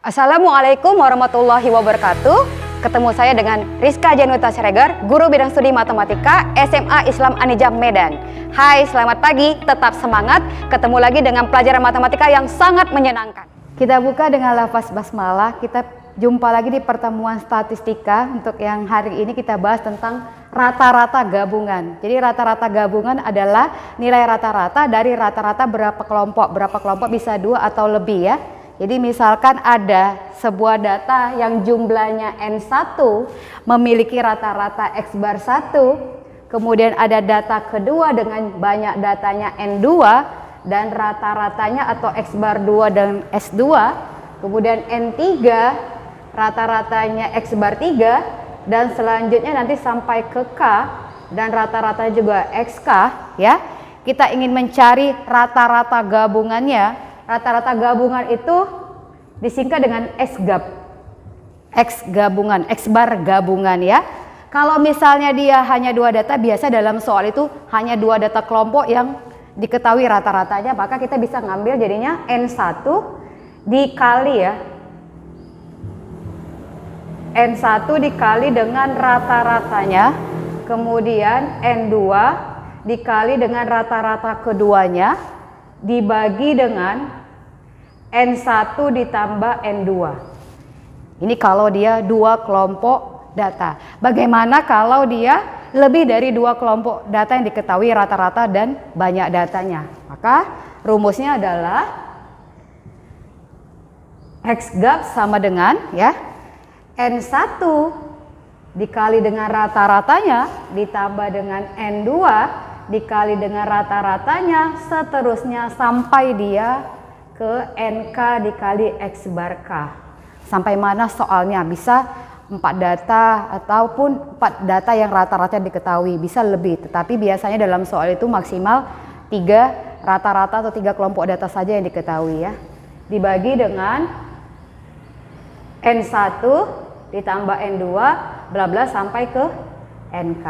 Assalamualaikum warahmatullahi wabarakatuh. Ketemu saya dengan Rizka Januta Siregar, Guru Bidang Studi Matematika SMA Islam Anijam Medan. Hai, selamat pagi, tetap semangat. Ketemu lagi dengan pelajaran matematika yang sangat menyenangkan. Kita buka dengan lafaz basmalah. Kita jumpa lagi di pertemuan statistika. Untuk yang hari ini kita bahas tentang rata-rata gabungan. Jadi rata-rata gabungan adalah nilai rata-rata dari rata-rata berapa kelompok. Berapa kelompok bisa 2 atau lebih ya. Jadi misalkan ada sebuah data yang jumlahnya N1 memiliki rata-rata X bar 1, kemudian ada data kedua dengan banyak datanya N2 dan rata-ratanya atau X bar 2 dan S2, kemudian N3 rata-ratanya X bar 3 dan selanjutnya nanti sampai ke K dan rata-rata juga XK ya. Kita ingin mencari rata-rata gabungannya. Rata-rata gabungan itu disingkat dengan X-gab. X gabungan, X bar gabungan ya. Kalau misalnya dia hanya 2 data, biasa dalam soal itu hanya 2 data kelompok yang diketahui rata-ratanya, maka kita bisa ngambil jadinya N1 dikali ya. N1 dikali dengan rata-ratanya, kemudian N2 dikali dengan rata-rata keduanya, dibagi dengan N1 ditambah N2. Ini kalau dia 2 kelompok data. Bagaimana kalau dia lebih dari 2 kelompok data yang diketahui rata-rata dan banyak datanya? Maka rumusnya adalah X-gab sama dengan ya N1 dikali dengan rata-ratanya ditambah dengan N2 dikali dengan rata-ratanya, seterusnya sampai dia ke NK dikali X bar K. Sampai mana soalnya? Bisa 4 data ataupun 4 data yang rata-rata diketahui, bisa lebih. Tetapi biasanya dalam soal itu maksimal 3 rata-rata atau 3 kelompok data saja yang diketahui ya. Dibagi dengan N1 ditambah N2 bla bla sampai ke NK.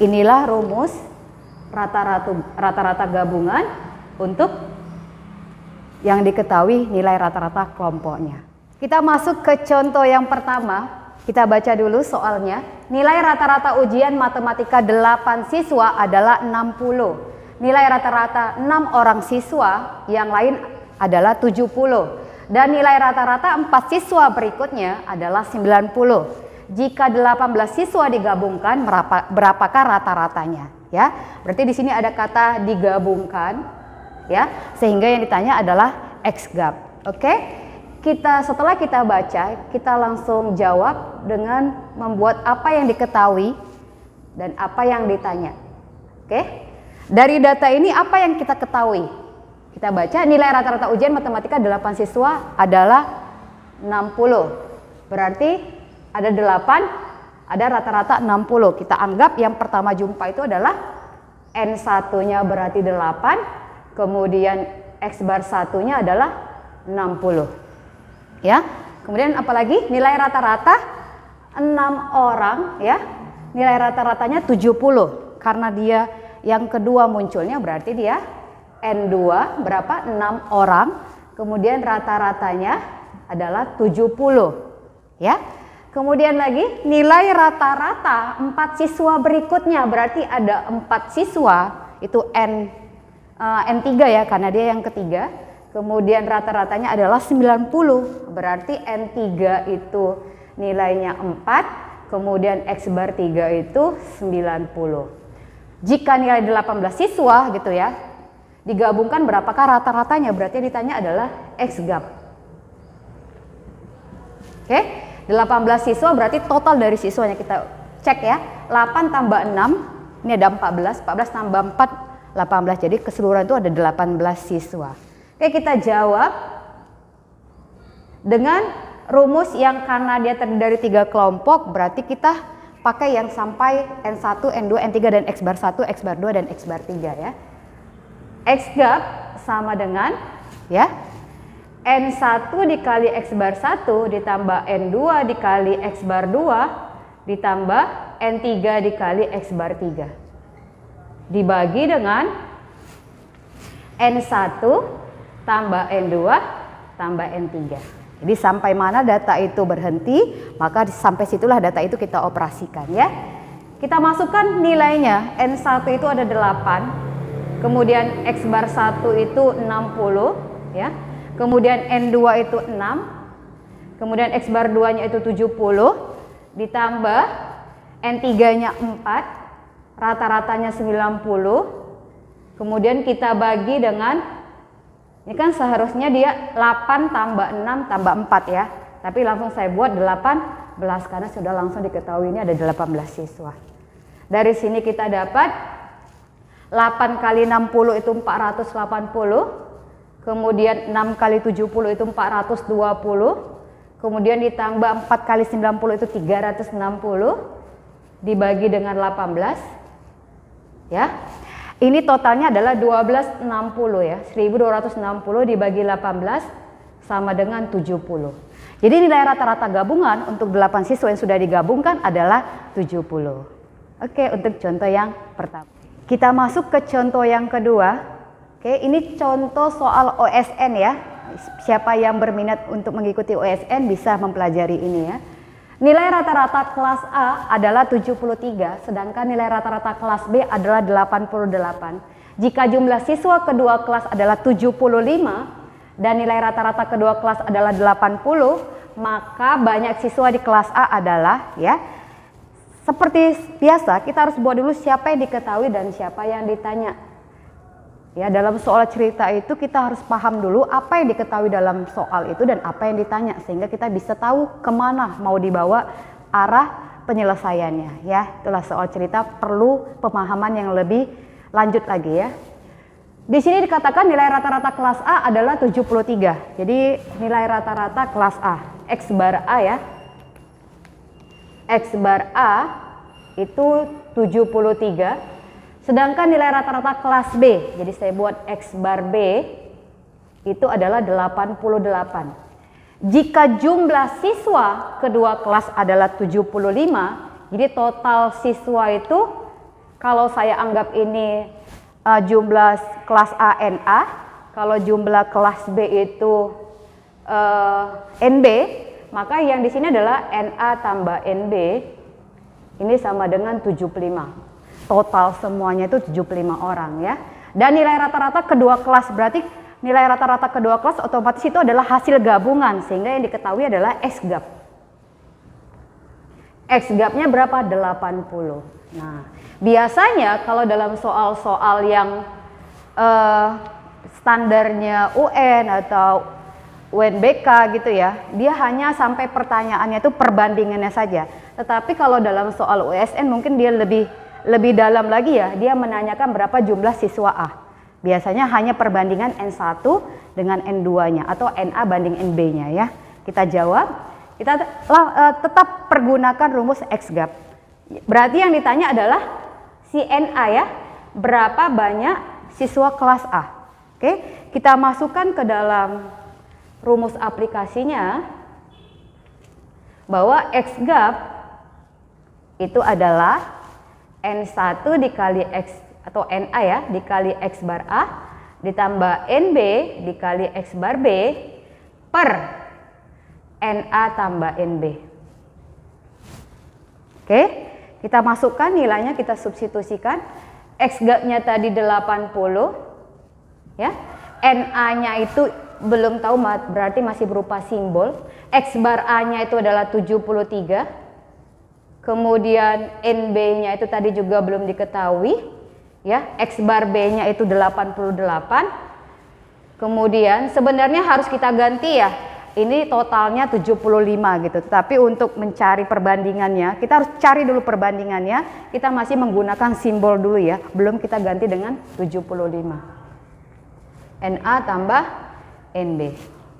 Inilah rumus rata-rata gabungan untuk yang diketahui nilai rata-rata kelompoknya. Kita masuk ke contoh yang pertama. Kita baca dulu soalnya. Nilai rata-rata ujian matematika 8 siswa adalah 60. Nilai rata-rata 6 orang siswa yang lain adalah 70. Dan nilai rata-rata 4 siswa berikutnya adalah 90. Jika 18 siswa digabungkan, berapakah rata-ratanya? Ya, berarti di sini ada kata digabungkan, ya, sehingga yang ditanya adalah X-gab. Oke, setelah kita baca, kita langsung jawab dengan membuat apa yang diketahui dan apa yang ditanya. Oke, dari data ini apa yang kita ketahui? Kita baca nilai rata-rata ujian matematika 8 siswa adalah 60. Berarti ada 8. Ada rata-rata 60. Kita anggap yang pertama jumpa itu adalah N1-nya berarti 8, kemudian X bar 1-nya adalah 60. Ya. Kemudian apalagi? Nilai rata-rata 6 orang ya. Nilai rata-ratanya 70. Karena dia yang kedua munculnya berarti dia N2 berapa? 6 orang. Kemudian rata-ratanya adalah 70. Ya. Kemudian lagi nilai rata-rata 4 siswa berikutnya berarti ada 4 siswa itu N3 ya karena dia yang ketiga. Kemudian rata-ratanya adalah 90 berarti N3 itu nilainya 4, kemudian X bar 3 itu 90. Jika nilai 18 siswa gitu ya digabungkan berapakah rata-ratanya? Berarti ditanya adalah X-gab. Oke. 18 siswa berarti total dari siswanya kita cek ya. 8 tambah 6 ini ada 14, 14 tambah 4 18. Jadi keseluruhan itu ada 18 siswa. Oke, kita jawab dengan rumus yang karena dia terdiri dari 3 kelompok berarti kita pakai yang sampai N1, N2, N3 dan X bar 1, X bar 2 dan X bar 3 ya. X-gab sama dengan ya N1 dikali X bar 1 ditambah N2 dikali X bar 2 ditambah N3 dikali X bar 3 dibagi dengan N1 tambah N2 tambah N3. Jadi sampai mana data itu berhenti, maka sampai situlah data itu kita operasikan ya. Kita masukkan nilainya, N1 itu ada 8, kemudian X bar 1 itu 60 ya. Kemudian N2 itu 6, kemudian X bar 2 nya itu 70, ditambah N3 nya 4, rata-ratanya 90, kemudian kita bagi dengan, ini kan seharusnya dia 8 tambah 6 tambah 4 ya, tapi langsung saya buat 18 karena sudah langsung diketahui ini ada 18 siswa. Dari sini kita dapat 8 kali 60 itu 480, kemudian 6 kali 70 itu 420, kemudian ditambah 4 kali 90 itu 360, dibagi dengan 18 ya. Ini totalnya adalah 1260 ya. 1260 dibagi 18 sama dengan 70. Jadi nilai rata-rata gabungan untuk 8 siswa yang sudah digabungkan adalah 70. Oke, untuk contoh yang pertama. Kita masuk ke contoh yang kedua. Oke, ini contoh soal OSN ya. Siapa yang berminat untuk mengikuti OSN bisa mempelajari ini ya. Nilai rata-rata kelas A adalah 73, sedangkan nilai rata-rata kelas B adalah 88. Jika jumlah siswa kedua kelas adalah 75 dan nilai rata-rata kedua kelas adalah 80, maka banyak siswa di kelas A adalah ya. Seperti biasa, kita harus buat dulu siapa yang diketahui dan siapa yang ditanya. Ya, dalam soal cerita itu kita harus paham dulu apa yang diketahui dalam soal itu dan apa yang ditanya, sehingga kita bisa tahu kemana mau dibawa arah penyelesaiannya ya. Itulah soal cerita perlu pemahaman yang lebih lanjut lagi ya. Di sini dikatakan nilai rata-rata kelas A adalah 73. Jadi nilai rata-rata kelas A, X bar A ya. X bar A itu 73. Sedangkan nilai rata-rata kelas B, jadi saya buat X bar B, itu adalah 88. Jika jumlah siswa kedua kelas adalah 75, jadi total siswa itu, kalau saya anggap ini jumlah kelas A NA, kalau jumlah kelas B itu NB, maka yang di sini adalah NA tambah NB, ini sama dengan 75. Total semuanya itu 75 orang ya. Dan nilai rata-rata kedua kelas, berarti nilai rata-rata kedua kelas otomatis itu adalah hasil gabungan, sehingga yang diketahui adalah X-gap. X-gapnya berapa? 80. Nah, biasanya kalau dalam soal-soal yang standarnya UN atau UNBK gitu ya, dia hanya sampai pertanyaannya itu perbandingannya saja. Tetapi kalau dalam soal USN mungkin dia lebih dalam lagi ya, dia menanyakan berapa jumlah siswa A. Biasanya hanya perbandingan N1 dengan N2-nya atau NA banding NB-nya ya. Kita jawab, kita tetap pergunakan rumus X-gap. Berarti yang ditanya adalah si NA ya, berapa banyak siswa kelas A. Oke, kita masukkan ke dalam rumus aplikasinya bahwa X-gap itu adalah N1 dikali X atau NA ya, dikali X bar A ditambah NB dikali X bar B per NA tambah NB. Oke, kita masukkan nilainya, kita substitusikan. X-gapnya tadi 80 ya, NA-nya itu belum tahu, berarti masih berupa simbol. X bar A-nya itu adalah 73. Kemudian NB-nya itu tadi juga belum diketahui ya. X bar B-nya itu 88. Kemudian sebenarnya harus kita ganti ya. Ini totalnya 75 gitu. Tetapi untuk mencari perbandingannya, kita harus cari dulu perbandingannya. Kita masih menggunakan simbol dulu ya. Belum kita ganti dengan 75. NA tambah NB.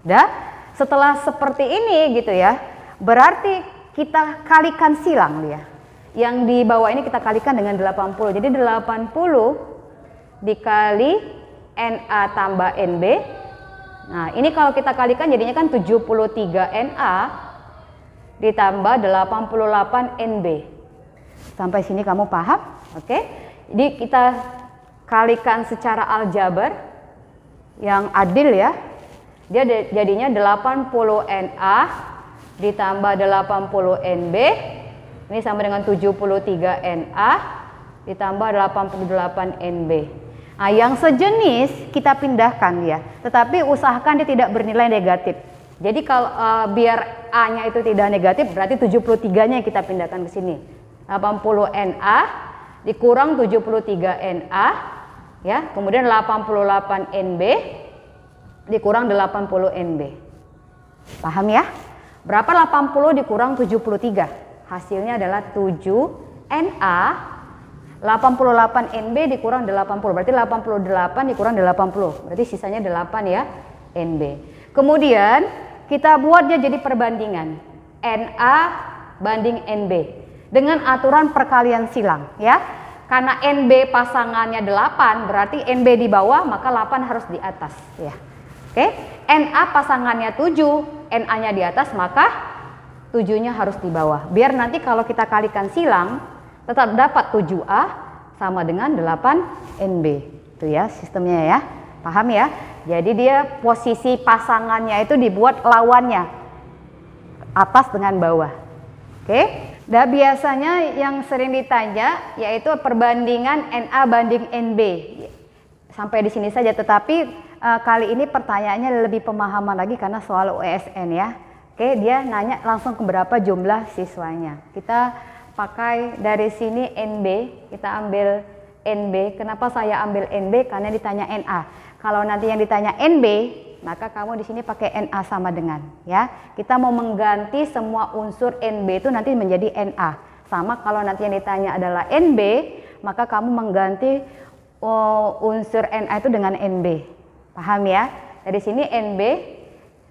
Dah, setelah seperti ini gitu ya. Berarti kita kalikan silang dia. Yang di bawah ini kita kalikan dengan 80. Jadi 80 dikali NA tambah NB. Nah, ini kalau kita kalikan jadinya kan 73 NA ditambah 88 NB. Sampai sini kamu paham? Oke. Jadi kita kalikan secara aljabar yang adil ya. Dia jadinya 80 Na ditambah 80 Nb. Ini sama dengan 73 Na ditambah 88 Nb. Nah, yang sejenis kita pindahkan ya. Tetapi usahakan dia tidak bernilai negatif. Jadi kalau biar A-nya itu tidak negatif, berarti 73-nya kita pindahkan ke sini. 80 Na dikurang 73 Na ya, kemudian 88 Nb dikurang 80 Nb. Paham ya? Berapa 80 dikurang 73? Hasilnya adalah 7 Na. 88 Nb dikurang 80, berarti 88 dikurang 80, berarti sisanya 8 ya Nb. Kemudian kita buatnya jadi perbandingan Na banding Nb dengan aturan perkalian silang ya. Karena Nb pasangannya 8, berarti Nb di bawah, maka 8 harus di atas ya. Oke, Na pasangannya 7, Na-nya di atas, maka 7-nya harus di bawah. Biar nanti kalau kita kalikan silang tetap dapat 7A sama dengan 8 NB. Itu ya sistemnya ya. Paham ya? Jadi dia posisi pasangannya itu dibuat lawannya atas dengan bawah. Oke? Dan biasanya yang sering ditanya yaitu perbandingan Na banding NB. Sampai di sini saja, tetapi kali ini pertanyaannya lebih pemahaman lagi karena soal USN ya. Oke, dia nanya langsung ke berapa jumlah siswanya. Kita pakai dari sini NB, kita ambil NB. Kenapa saya ambil NB? Karena ditanya Na. Kalau nanti yang ditanya NB, maka kamu di sini pakai Na sama dengan ya. Kita mau mengganti semua unsur NB itu nanti menjadi Na. Sama kalau nanti yang ditanya adalah NB, maka kamu mengganti unsur Na itu dengan NB. Paham ya? Dari sini NB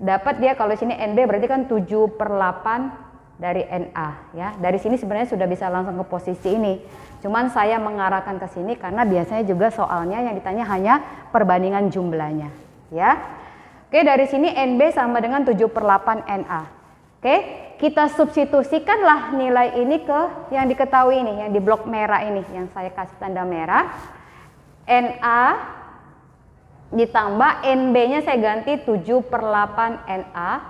dapat dia, kalau sini NB berarti kan 7/8 dari Na ya. Dari sini sebenarnya sudah bisa langsung ke posisi ini. Cuman saya mengarahkan ke sini karena biasanya juga soalnya yang ditanya hanya perbandingan jumlahnya ya. Oke, dari sini NB sama dengan 7/8 Na. Oke, kita substitusikanlah nilai ini ke yang diketahui ini, yang di blok merah ini, yang saya kasih tanda merah. Na ditambah NB-nya saya ganti 7/8 Na,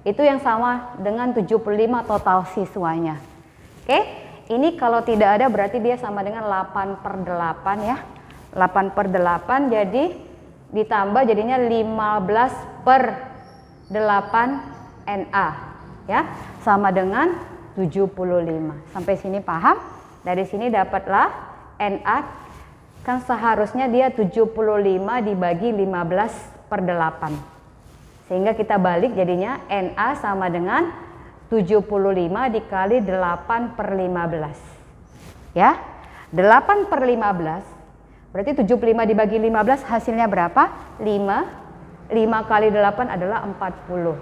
itu yang sama dengan 75 total siswanya. Oke, ini kalau tidak ada berarti dia sama dengan 8/8 ya. 8/8 jadi ditambah jadinya 15/8 Na ya, sama dengan 75. Sampai sini paham? Dari sini dapatlah Na. Kan seharusnya dia 75 dibagi 15/8. Sehingga kita balik jadinya Na sama dengan 75 dikali 8/15. Ya, 8/15 berarti 75 dibagi 15 hasilnya berapa? 5. 5 kali 8 adalah 40.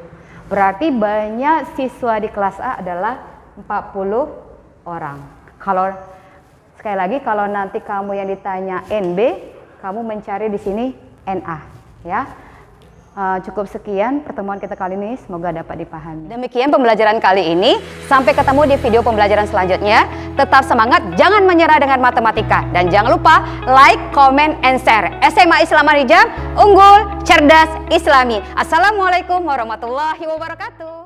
Berarti banyak siswa di kelas A adalah 40 orang. Kalau sekali lagi, kalau nanti kamu yang ditanya NB, kamu mencari di sini Na ya. Cukup sekian pertemuan kita kali ini, semoga dapat dipahami. Demikian pembelajaran kali ini, sampai ketemu di video pembelajaran selanjutnya. Tetap semangat, jangan menyerah dengan matematika, dan jangan lupa like, comment, and share. SMA Islam Marijam, unggul, cerdas, Islami. Assalamualaikum warahmatullahi wabarakatuh.